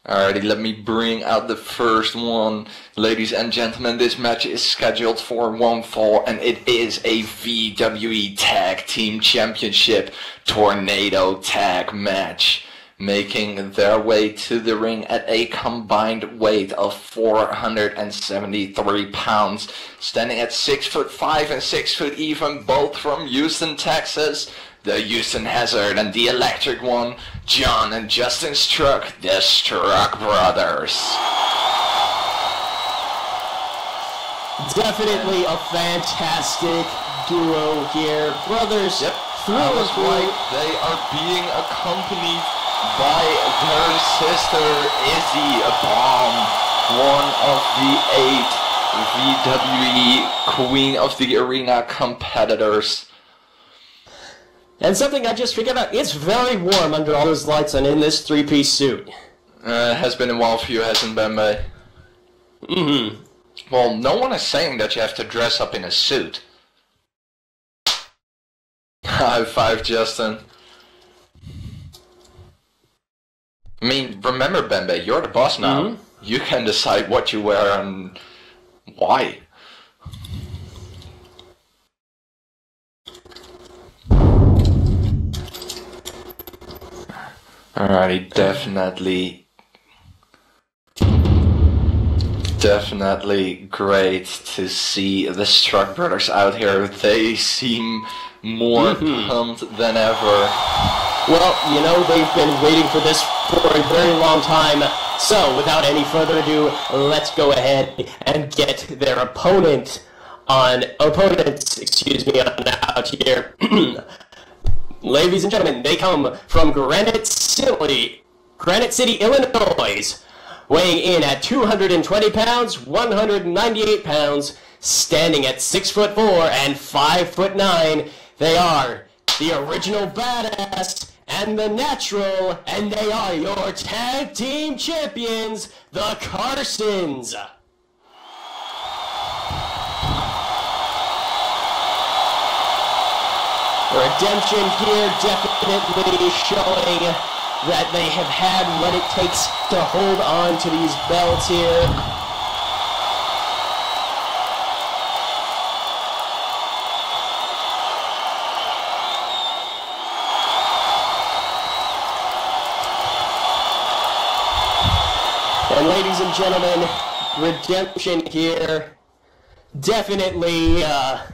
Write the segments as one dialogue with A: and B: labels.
A: Alrighty, let me bring out the first one. Ladies and gentlemen, this match is scheduled for one fall, and it is a VWE Tag Team Championship Tornado Tag match. Making their way to the ring at a combined weight of 473 pounds, standing at 6'5" and 6 foot even, both from Houston, Texas. The Houston Hazard and the Electric One, John and Justin Struk, the Struk brothers.
B: Definitely a fantastic duo here. Brothers,
A: Yep,
B: through
A: I
B: and
A: was
B: through.
A: right. They are being accompanied by their sister, Izzy Bomb, one of the 8 VWE Queen of the Arena competitors.
B: And something I just figured out, it's very warm under all those lights and in this three-piece suit.
A: Has been a while for you, hasn't been, Bay?
B: Mm-hmm.
A: Well, no one is saying that you have to dress up in a suit. High five, Justin. I mean, remember, Bembe, you're the boss now.
B: Mm-hmm.
A: You can decide what you wear and why. Alrighty, definitely great to see the Struk brothers out here. They seem more pumped than ever.
B: Well, you know, they've been waiting for this for a very long time. So, without any further ado, let's go ahead and get their opponents on out here. Ladies and gentlemen, they come from Granite City, Illinois, weighing in at 220 pounds, 198 pounds, standing at 6'4" and 5'9". They are the original badass and the natural, and they are your tag team champions, the Carsons. Redemption here definitely showing that they have had what it takes to hold on to these belts here. And ladies and gentlemen, Redemption here definitely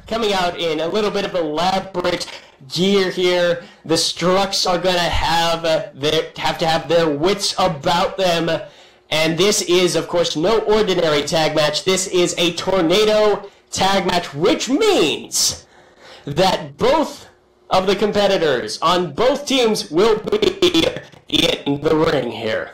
B: coming out in a little bit of elaborate gear here. The Struks are gonna have to have their wits about them, and this is, of course, no ordinary tag match. This is a tornado tag match, which means that both of the competitors on both teams will be in the ring here.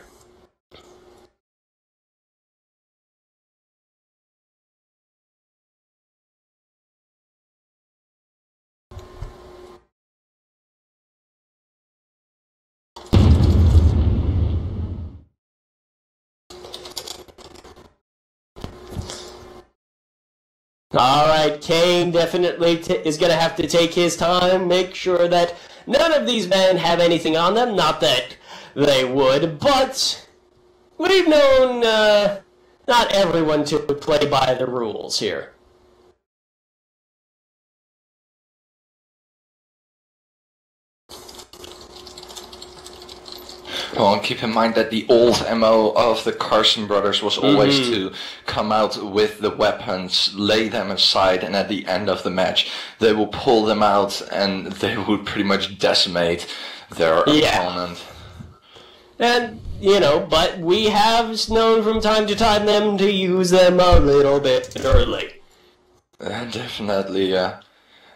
B: Alright, Kane definitely is going to have to take his time, make sure that none of these men have anything on them. Not that they would, but we've known not everyone to play by the rules here.
A: Well, and keep in mind that the old MO of the Carson brothers was always to come out with the weapons, lay them aside, and at the end of the match, they will pull them out and they would pretty much decimate their opponent.
B: And, you know, but we have known from time to time them to use them a little bit early.
A: Definitely, yeah.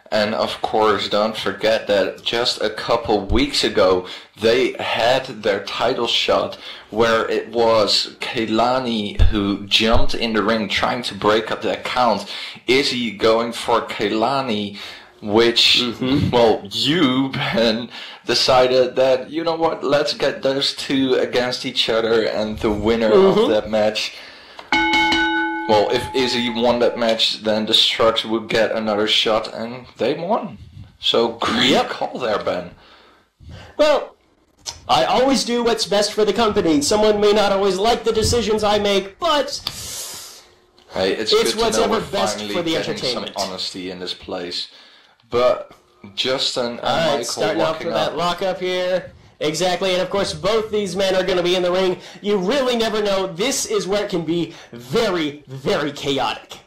A: And of course, don't forget that just a couple weeks ago, they had their title shot where it was Kaylani who jumped in the ring trying to break up the count. Izzy going for Kaylani, which, well, you, Ben, decided that, you know what, let's get those two against each other, and the winner of that match... Well, if Izzy won that match, then the Struks would get another shot, and they won. So, great call there, Ben.
B: Well, I always do what's best for the company. Someone may not always like the decisions I make, but
A: hey, it's
B: it's
A: good
B: what's
A: to know
B: ever
A: we're
B: best
A: finally
B: for the
A: getting
B: entertainment.
A: some honesty in this place. But Justin and
B: Alright,
A: Michael
B: starting off
A: locking
B: with
A: up.
B: that lockup here. Exactly, and of course both these men are going to be in the ring. You really never know. This is where it can be very, very chaotic.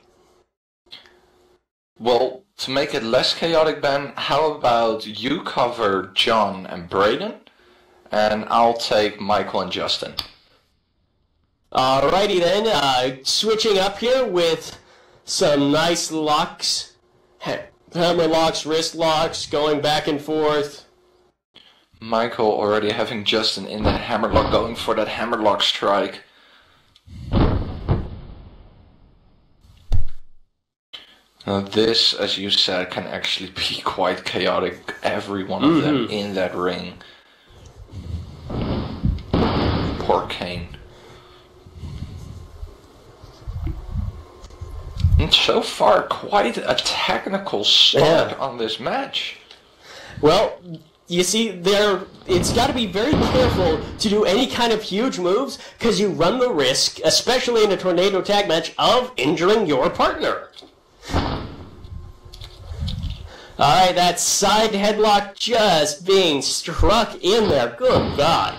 A: Well, to make it less chaotic, Ben, how about you cover John and Braden, and I'll take Michael and Justin.
B: Alrighty then, switching up here with some nice locks. Hammer locks, wrist locks, going back and forth.
A: Michael already having Justin in that hammerlock, going for that hammerlock strike. Now this, as you said, can actually be quite chaotic. Every one of them in that ring. Poor Kane. And so far, quite a technical start on this match.
B: Well, you see, it's got to be very careful to do any kind of huge moves, because you run the risk, especially in a tornado tag match, of injuring your partner. Alright, that side headlock just being struck in there. Good God.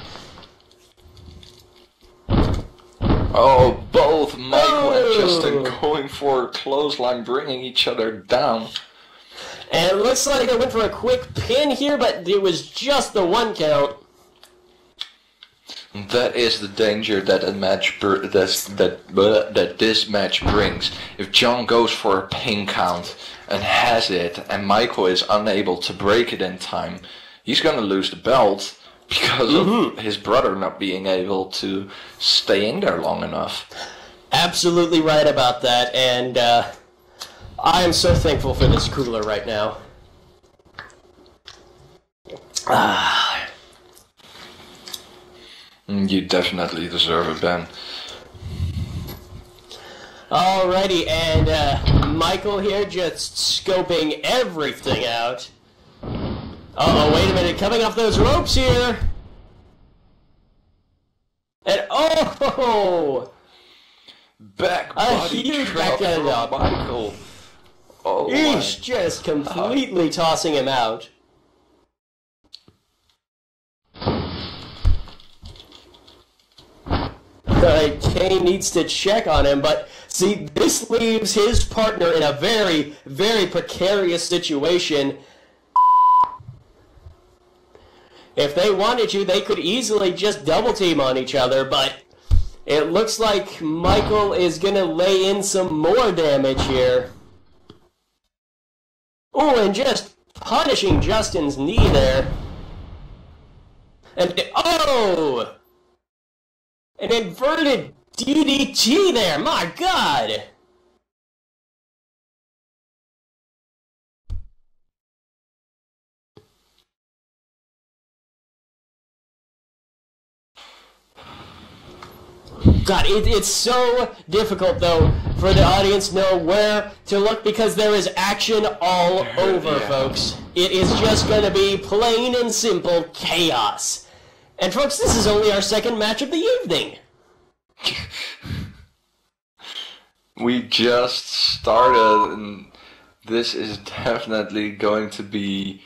A: Oh, both Michael and Justin going for a clothesline, bringing each other down.
B: And it looks like I went for a quick pin here, but it was just the one count.
A: That is the danger that that this match brings. If John goes for a pin count and has it, and Michael is unable to break it in time, he's gonna lose the belt because of his brother not being able to stay in there long enough.
B: Absolutely right about that, and I am so thankful for this cooler right now.
A: You definitely deserve it, Ben.
B: Alrighty, and Michael here just scoping everything out. Uh-oh, wait a minute, coming off those ropes here. And oh!
A: Back
B: A
A: body
B: huge
A: drop
B: backhand
A: from
B: up.
A: Michael. Oh
B: He's
A: my.
B: just completely tossing him out. Kane needs to check on him, but see, this leaves his partner in a very, very precarious situation. If they wanted to, they could easily just double team on each other, but it looks like Michael is going to lay in some more damage here. Oh, and just punishing Justin's knee there. And, oh! An inverted DDT there, my God! God, it's so difficult, though, for the audience to know where to look, because there is action all over, folks. It is just going to be plain and simple chaos. And, folks, this is only our second match of the evening.
A: We just started, and this is definitely going to be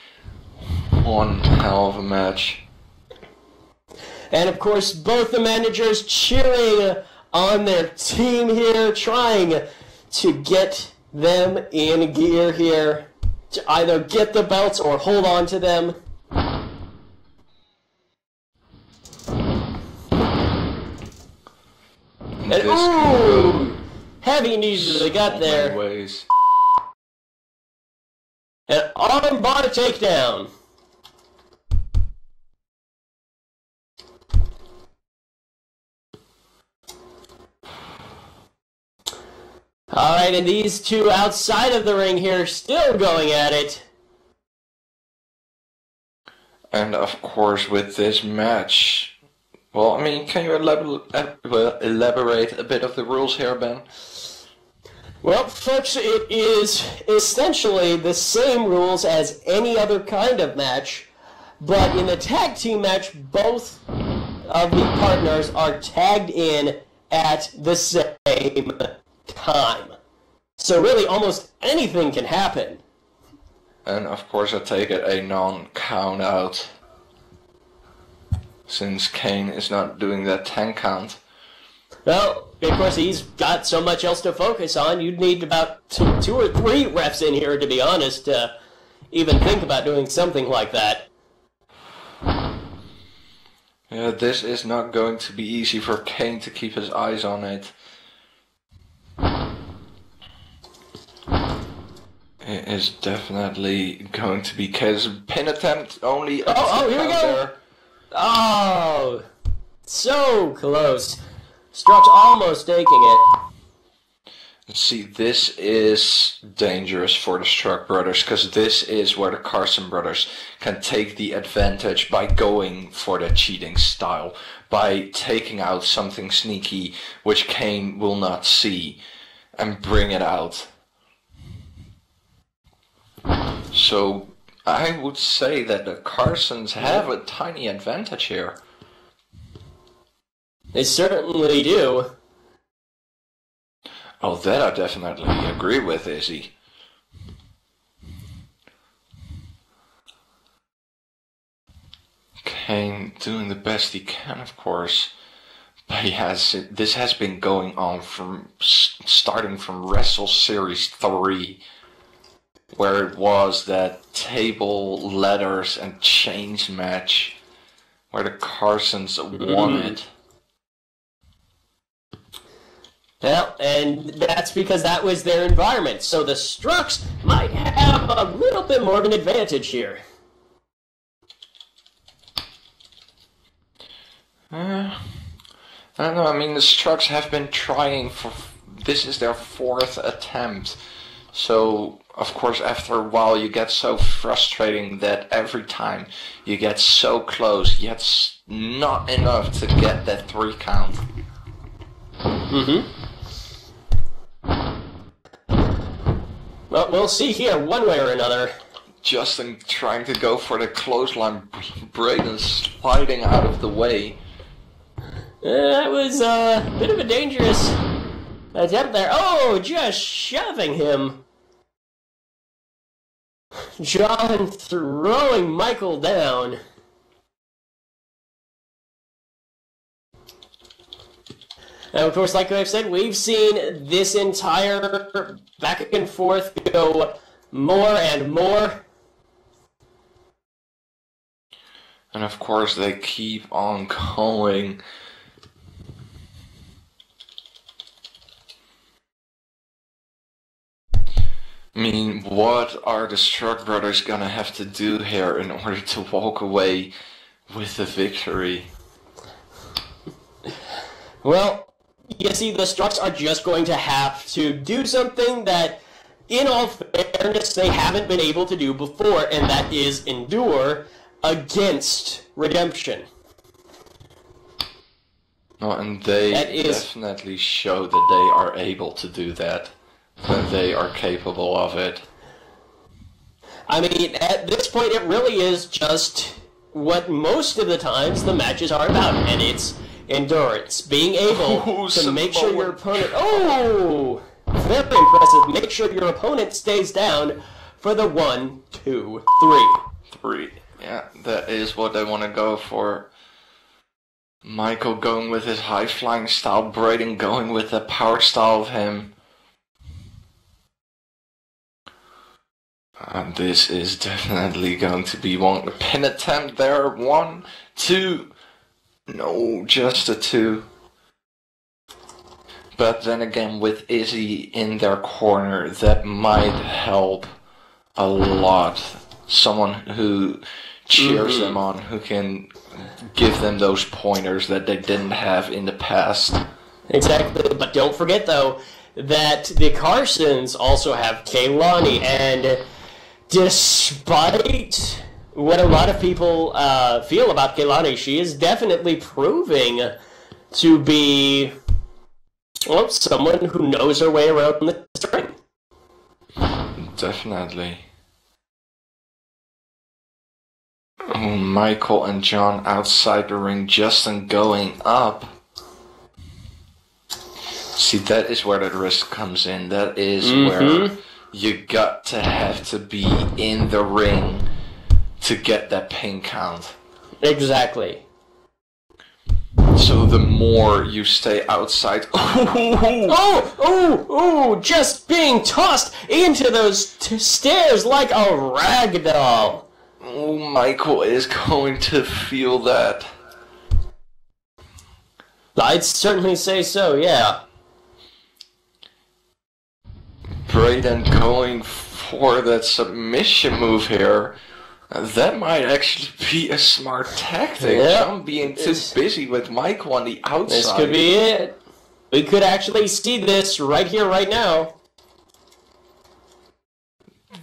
A: one hell of a match.
B: And of course, both the managers cheering on their team here, trying to get them in gear here, to either get the belts or hold on to them. And, ooh! Heavy knees to the gut there.
A: Ways.
B: An arm bar takedown. Alright, and these two outside of the ring here still going at it.
A: And of course, with this match, well, I mean, can you elaborate a bit of the rules here, Ben?
B: Well, folks, it is essentially the same rules as any other kind of match, But in the tag team match, both of the partners are tagged in at the same time. So really, almost anything can happen.
A: And of course I take it a non-count out, since Kane is not doing that 10 count.
B: Well, of course, he's got so much else to focus on. You'd need about two or three refs in here, to be honest, to even think about doing something like that.
A: Yeah, this is not going to be easy for Kane to keep his eyes on it. It is definitely going to be case pin attempt only.
B: Oh, here we go. There. Oh, so close. Struks almost taking it.
A: See, this is dangerous for the Struk brothers, because this is where the Carson brothers can take the advantage by going for the cheating style, by taking out something sneaky which Kane will not see, and bring it out. So I would say that the Carsons have a tiny advantage here.
B: They certainly do.
A: Oh, that I definitely agree with, Izzy. Kane doing the best he can, of course. But this has been going on from starting from Wrestle Series 3, where it was that table, ladders, and chains match, where the Carsons won it.
B: Well, and that's because that was their environment. So the Struks might have a little bit more of an advantage here.
A: I don't know, I mean, the Struks have been trying for... This is their 4th attempt. So, of course, after a while you get so frustrating that every time you get so close, yet not enough to get that 3 count.
B: Well, we'll see here, one way or another.
A: Justin trying to go for the clothesline, Braden sliding out of the way.
B: That was a bit of a dangerous attempt there. Oh, just shoving him. John throwing Michael down. Now, of course, like I've said, we've seen this entire back and forth go more and more.
A: And of course, they keep on going. I mean, what are the Struk brothers gonna have to do here in order to walk away with the victory?
B: Well, you see, the Struks are just going to have to do something that, in all fairness, they haven't been able to do before, and that is endure against Redemption.
A: Oh, and they definitely show that they are able to do that. That they are capable of it.
B: I mean, at this point, it really is just what most of the times the matches are about, and it's endurance. Being able to make sure your opponent... Oh! Very impressive. Make sure your opponent stays down for the 1, 2, 3.
A: Yeah, that is what they want to go for. Michael going with his high-flying style, Braden going with the power style of him. This is definitely going to be one pin attempt there. 1, 2... No, just a 2. But then again, with Izzy in their corner, that might help a lot. Someone who cheers them on, who can give them those pointers that they didn't have in the past.
B: Exactly, but don't forget, though, that the Carsons also have Kaylani, and despite what a lot of people feel about Kaylani, she is definitely proving to be, well, someone who knows her way around the ring.
A: Definitely. Oh, Michael and John outside the ring, Justin going up. See, that is where the risk comes in. That is where you got to have to be in the ring to get that pin count.
B: Exactly.
A: So the more you stay outside...
B: Just being tossed into those stairs like a rag doll.
A: Oh, Michael is going to feel that.
B: I'd certainly say so, yeah.
A: Braden going for that submission move here. That might actually be a smart tactic.
B: Yep.
A: John being too busy with Michael on the outside.
B: This could be it. We could actually see this right here, right now.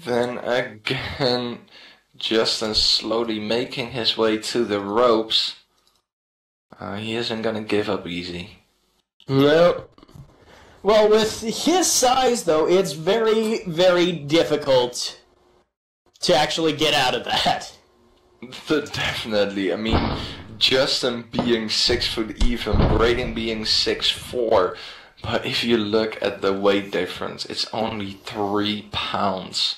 A: Then again, Justin slowly making his way to the ropes. He isn't gonna give up easy.
B: Nope. Well, with his size, though, it's very, very difficult to actually get out of that.
A: Definitely. I mean, Justin being 6 foot even, Braden being 6'4". But if you look at the weight difference, it's only 3 pounds.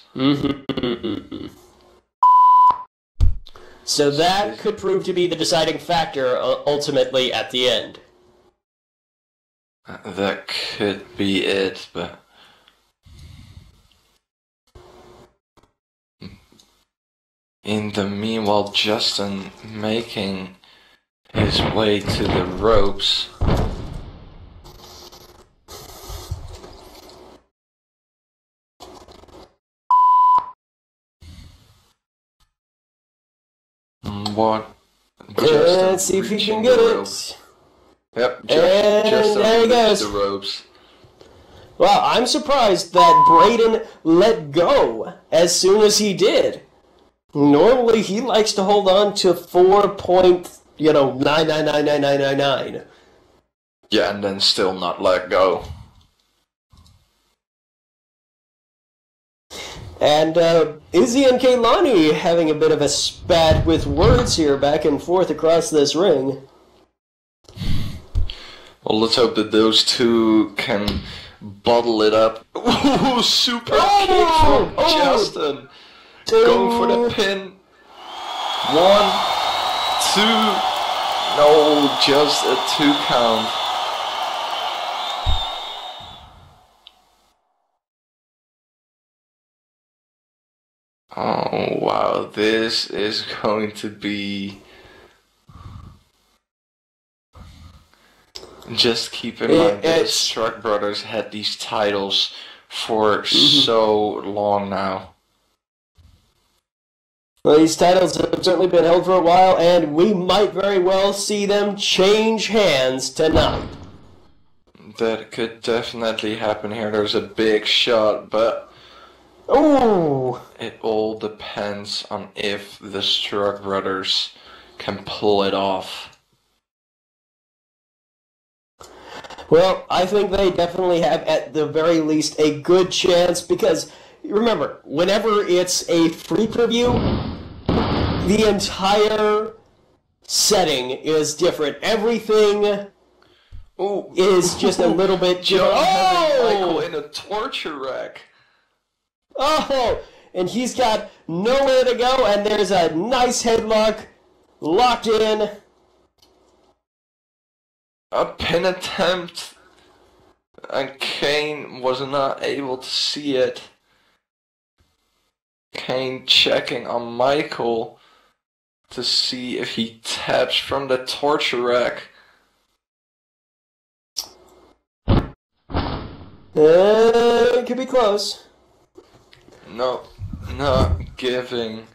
B: So that could prove to be the deciding factor ultimately at the end.
A: That could be it, but... In the meanwhile, Justin making his way to the ropes. What?
B: Let's see if he can get it.
A: Yep,
B: Justin there he goes.
A: The ropes.
B: Well, I'm surprised that Braden let go as soon as he did. Normally, he likes to hold on to 4.9999999.
A: Yeah, and then still not let go.
B: And Izzy and Kaylani having a bit of a spat with words here back and forth across this ring.
A: Well, let's hope that those two can bottle it up. Ooh, super kick from Justin. Going for the pin. 1, 2. No, just a 2 count. Oh, wow. This is going to be... Just keep in mind that the Struk brothers had these titles for so long now.
B: Well, these titles have certainly been held for a while, and we might very well see them change hands tonight.
A: That could definitely happen here. There's a big shot, but...
B: Ooh!
A: It all depends on if the Struk brothers can pull it off.
B: Well, I think they definitely have, at the very least, a good chance, because, remember, whenever it's a free preview, the entire setting is different. Everything is just a little bit...
A: having Michael in a torture rack.
B: Oh! And he's got nowhere to go, and there's a nice headlock locked in.
A: A pin attempt, and Kane was not able to see it. Kane checking on Michael to see if he taps from the torture rack.
B: It could be close.
A: No, not giving.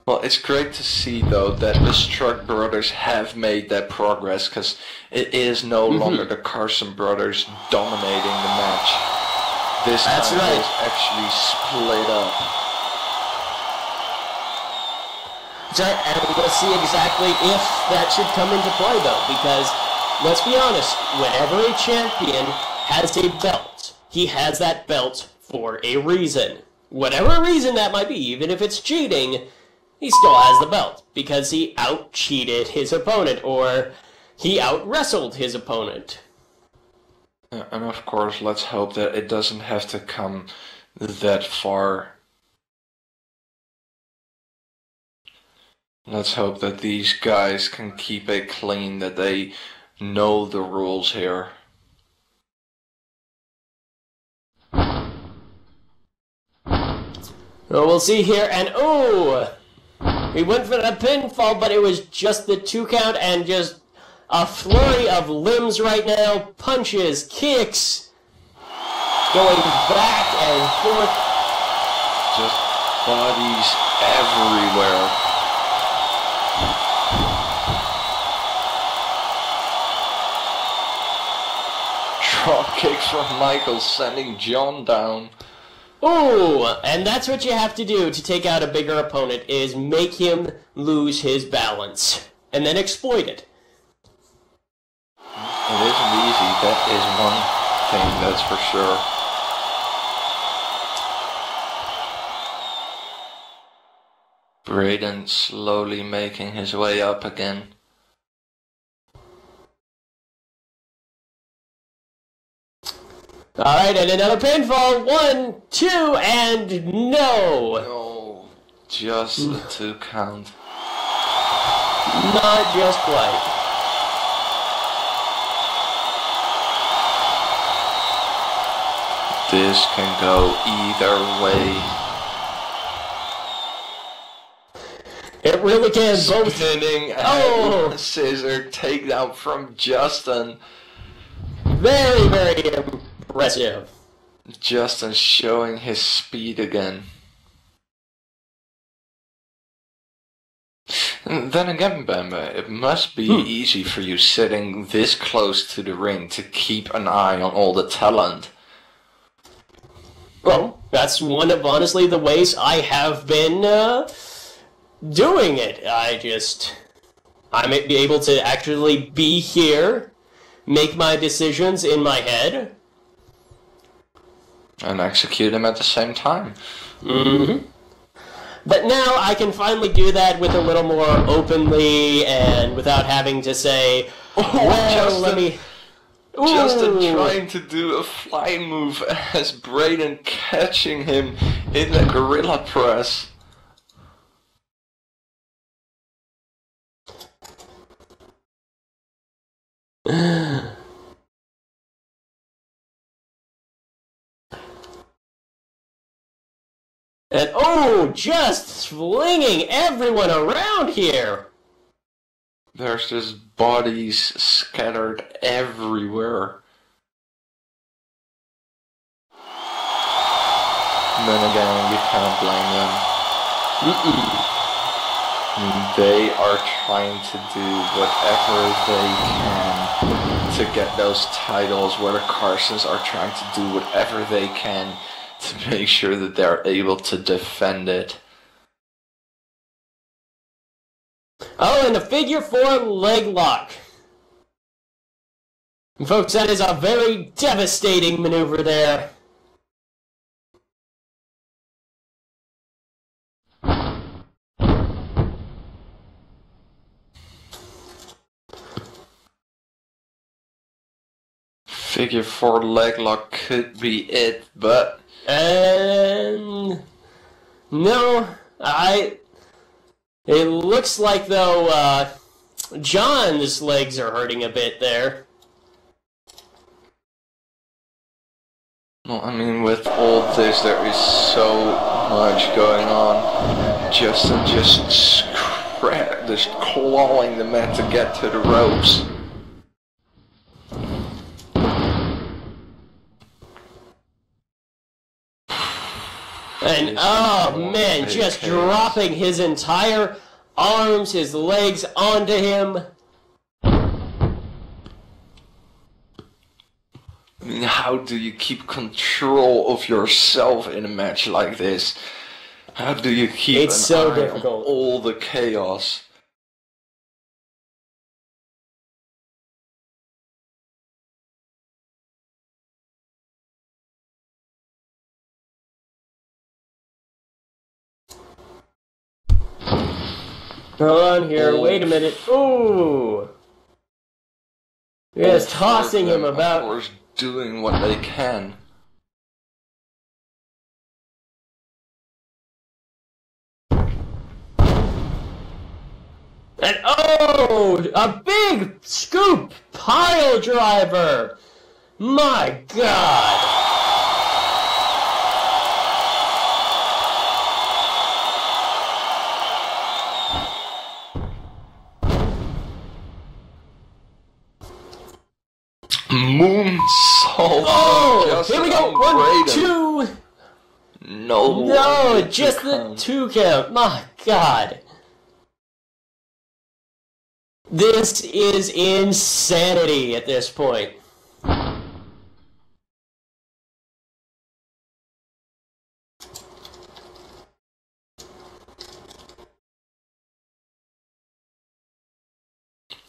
A: Well, it's great to see, though, that the Struk brothers have made that progress, because it is no longer the Carson brothers dominating the match. This time it's actually split up.
B: And we'll see exactly if that should come into play, though, because, let's be honest, whenever a champion has a belt, he has that belt for a reason. whatever reason that might be, even if it's cheating, he still has the belt because he out-cheated his opponent, or he out-wrestled his opponent.
A: And of course, let's hope that it doesn't have to come that far. Let's hope that these guys can keep it clean, that they know the rules here.
B: Well, we'll see here, and oh! We went for the pinfall, but it was just the 2 count and just a flurry of limbs right now. Punches, kicks, going back and forth.
A: Just bodies everywhere. Drop kick from Michael, sending John down.
B: Ooh, and that's what you have to do to take out a bigger opponent, is make him lose his balance, and then exploit it.
A: It isn't easy, that is one thing, that's for sure. Braden slowly making his way up again.
B: Alright, and another pinfall. 1, 2, and no!
A: No, just the 2 count.
B: Not just quite.
A: This can go either way.
B: It really can. Both.
A: Spinning and scissor takedown from Justin.
B: Very, very impressive.
A: Justin showing his speed again. And then again, Bamba, it must be easy for you sitting this close to the ring to keep an eye on all the talent.
B: Well, that's one of, honestly, the ways I have been doing it. I may be able to actually be here, make my decisions in my head.
A: And execute them at the same time.
B: Mm-hmm. But now I can finally do that with a little more openly and without having to say, well,
A: Justin,
B: let me...
A: Justin trying to do a fly move as Braden catching him in the gorilla press.
B: And just flinging everyone around here.
A: There's just bodies scattered everywhere. And then again, you can't blame them. They are trying to do whatever they can to get those titles, where the Carsons are trying to do whatever they can to make sure that they're able to defend it.
B: Oh, and a figure 4 leg lock. And folks, that is a very devastating maneuver there.
A: Figure 4 leg lock could be it, but...
B: And... no, it looks like, though, John's legs are hurting a bit there.
A: Well, I mean, with all this, there is so much going on. Justin just clawing the mat to get to the ropes.
B: And, oh man, just dropping his entire arms, his legs onto him.
A: I mean, how do you keep control of yourself in a match like this? How do you keep an eye on all the chaos?
B: Hold on here, wait a minute. Ooh! Yes, tossing him about.
A: Of course, doing what they can.
B: And oh! A big scoop pile driver! My God!
A: Moonsault.
B: Oh! Here we go! 1, 2!
A: No,
B: just the 2 count. My God. This is insanity at this point.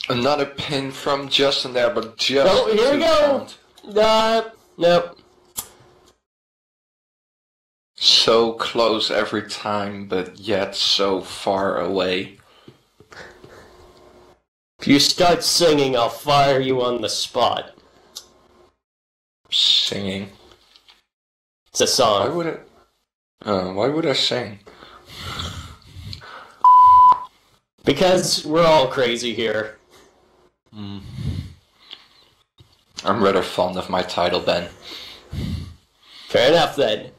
A: Another pin from Justin there, but just
B: oh, here we go. Nope.
A: So close every time, but yet so far away.
B: If you start singing, I'll fire you on the spot.
A: Singing?
B: It's a song.
A: Why would I sing?
B: Because we're all crazy here.
A: I'm rather fond of my title, Ben.
B: Fair enough, then.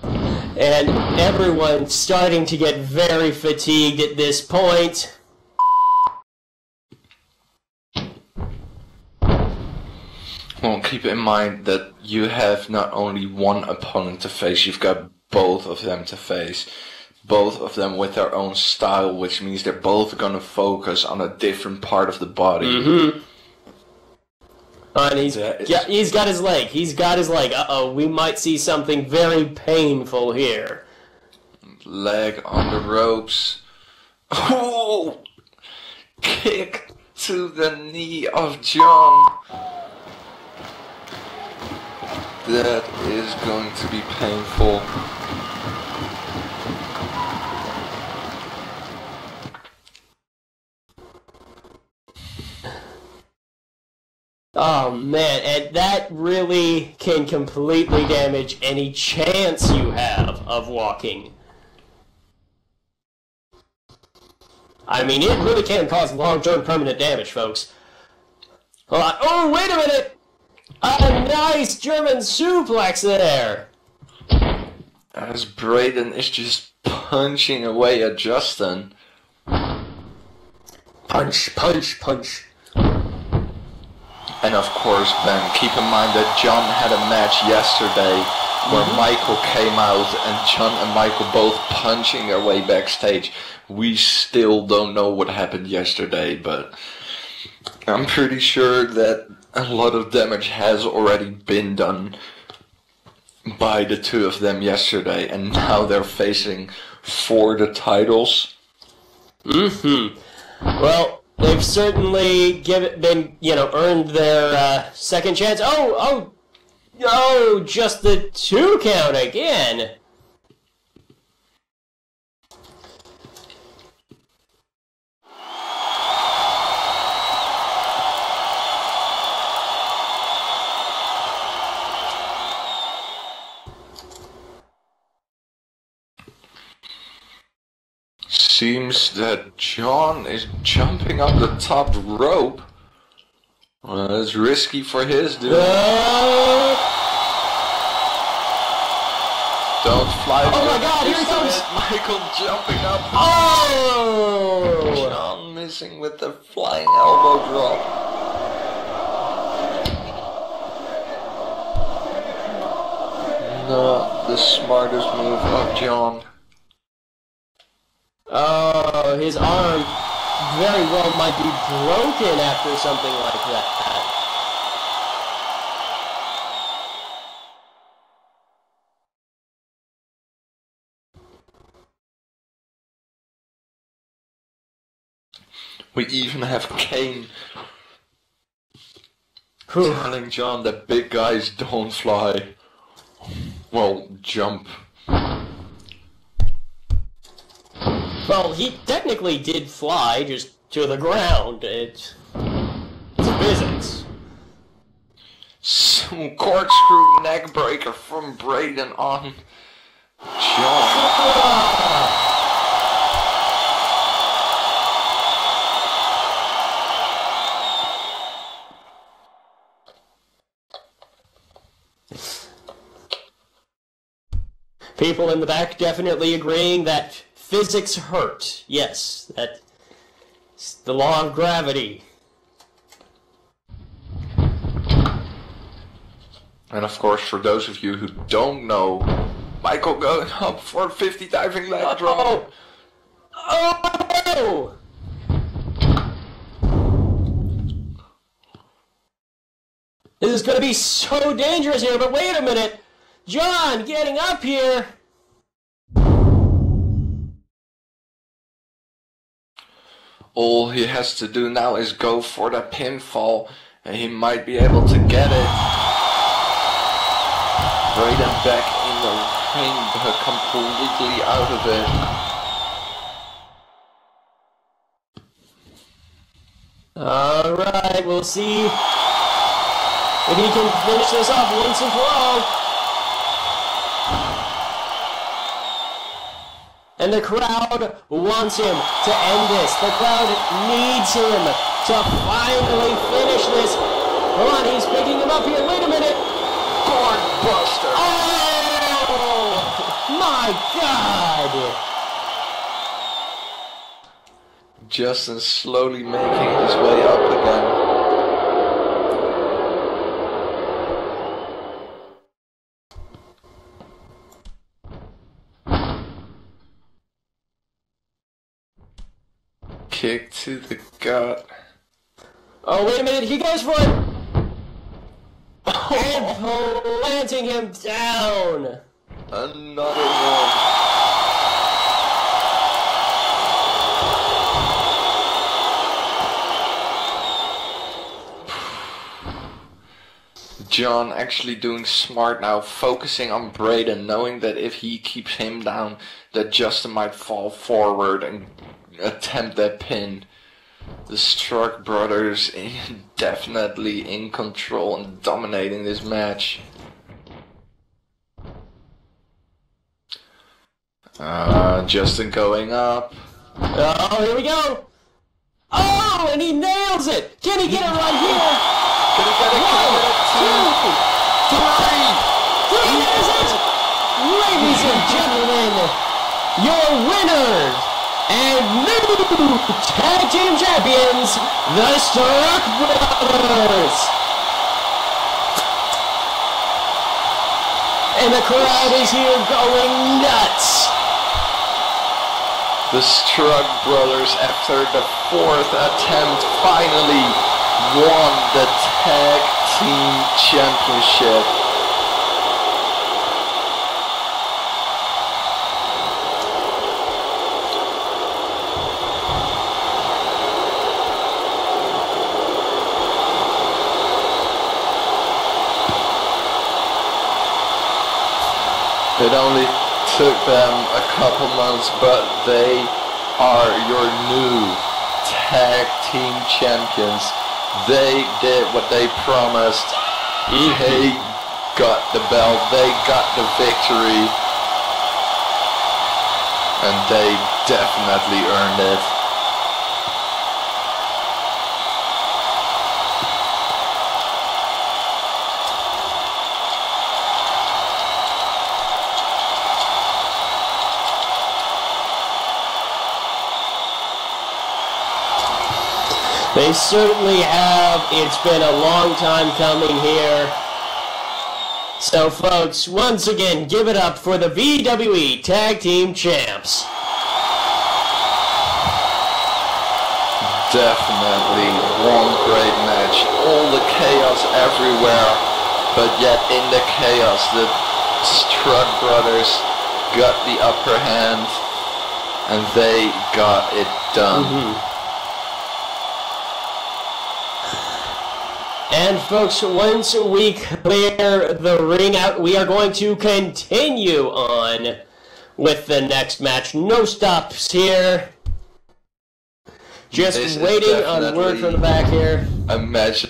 B: And everyone's starting to get very fatigued at this point.
A: Well, keep in mind that you have not only one opponent to face, you've got both of them to face. Both of them with their own style, which means they're both gonna focus on a different part of the body.
B: Mm-hmm. And he's got his leg. He's got his leg. Uh-oh, we might see something very painful here.
A: Leg on the ropes. Oh! Kick to the knee of John. That is going to be painful.
B: Oh man, and that really can completely damage any chance you have of walking. I mean, it really can cause long-term permanent damage, folks. Hold on. Oh, wait a minute! A nice German suplex there!
A: As Braden is just punching away at Justin.
B: Punch, punch, punch.
A: And of course, Ben, keep in mind that John had a match yesterday where Michael came out and John and Michael both punching their way backstage. We still don't know what happened yesterday, but I'm pretty sure that a lot of damage has already been done by the two of them yesterday, and now they're facing for the titles.
B: Well, they've certainly earned their second chance. Oh, just the 2 count again.
A: Seems that John is jumping up the top rope. Well, it's risky for his dude. Don't fly.
B: Oh my God! Here he comes.
A: Michael jumping up.
B: Oh!
A: John missing with the flying elbow drop. Not the smartest move of John.
B: Oh, his arm very well might be broken after something like that.
A: We even have Kane telling John that big guys don't fly. Well, jump.
B: Well, he technically did fly just to the ground. It's physics.
A: Some corkscrew neck breaker from Braden on John.
B: People in the back definitely agreeing that physics hurt. Yes, that's the law of gravity.
A: And of course, for those of you who don't know, Michael going up for a 50 diving leg drop.
B: Oh! This is going to be so dangerous here, but wait a minute. John getting up here.
A: All he has to do now is go for the pinfall, and he might be able to get it. Braden back in the ring, but completely out of it.
B: Alright, we'll see if he can finish this off once and for all. And the crowd wants him to end this. The crowd needs him to finally finish this. Hold on, he's picking him up here. Wait a minute.
A: Gourd Buster.
B: Oh! My God!
A: Justin slowly making his way up again. Kick to the gut.
B: Oh, wait a minute, he goes for it! And planting him down!
A: Another one. John actually doing smart now, focusing on Braden, knowing that if he keeps him down, that Justin might fall forward and attempt that pin. The Struk brothers definitely in control and dominating this match. Justin going up.
B: Oh, here we go! Oh, and he nails it! Can he get it right here?
A: Can he get it?
B: He is it! Ladies and gentlemen, your winners and new tag team champions, the Struk brothers! And the crowd is here going nuts!
A: The Struk brothers, after the 4th attempt, finally won the tag team championship. It only took them a couple months, but they are your new tag team champions. They did what they promised. They got the belt, they got the victory, and they definitely earned it.
B: They certainly have. It's been a long time coming here. So folks, once again, give it up for the VWE Tag Team Champs.
A: Definitely one great match. All the chaos everywhere, but yet in the chaos, the Struk brothers got the upper hand, and they got it done.
B: And folks, once we clear the ring out, we are going to continue on with the next match. No stops here. Just waiting on word from the back here.
A: A match